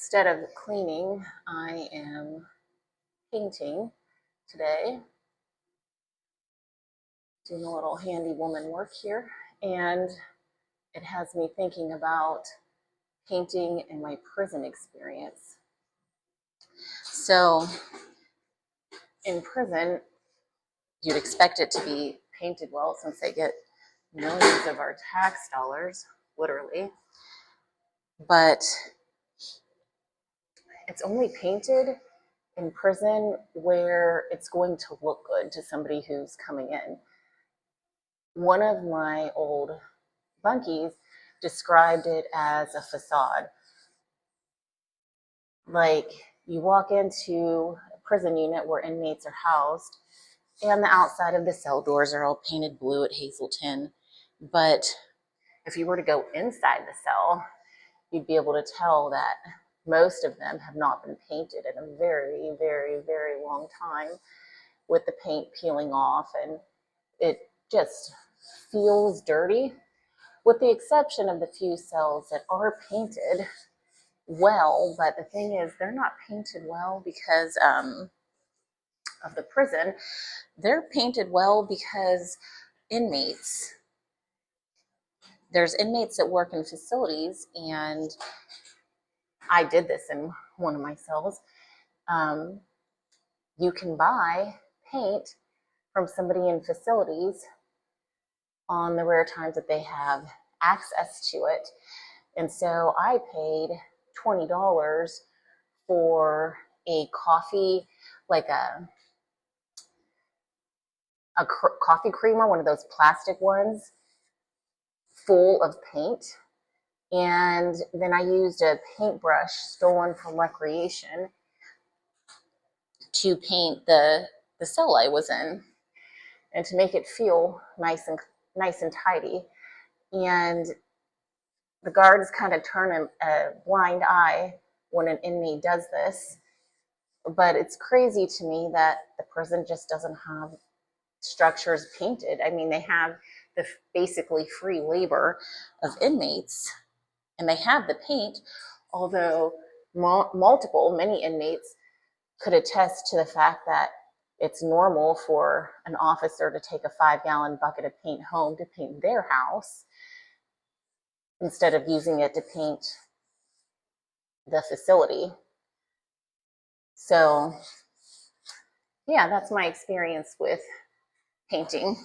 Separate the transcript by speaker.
Speaker 1: instead of cleaning, I am painting today, doing a little handy woman work here, and it has me thinking about painting and my prison experience. So in prison, you'd expect it to be painted well since they get millions of our tax dollars, literally. But it's only painted in prison where it's going to look good to somebody who's coming in. One of my old bunkies described it as a facade. Like you walk into a prison unit where inmates are housed, and the outside of the cell doors are all painted blue at Hazleton. But if you were to go inside the cell, you'd be able to tell that most of them have not been painted in a very, very, very long time, with the paint peeling off, and it just feels dirty, with the exception of the few cells that are painted well. But the thing is, they're not painted well because of the prison. They're painted well because there's inmates that work in facilities, and I did this in one of my cells. You can buy paint from somebody in facilities on the rare times that they have access to it. And so I paid $20 for a coffee, like a coffee creamer, one of those plastic ones, full of paint. And then I used a paintbrush stolen from recreation to paint the cell I was in, and to make it feel nice and tidy. And the guards kind of turn a blind eye when an inmate does this. But it's crazy to me that the prison just doesn't have structures painted. I mean, they have the basically free labor of inmates, and they have the paint, although many inmates could attest to the fact that it's normal for an officer to take a 5-gallon bucket of paint home to paint their house instead of using it to paint the facility. So yeah, that's my experience with painting.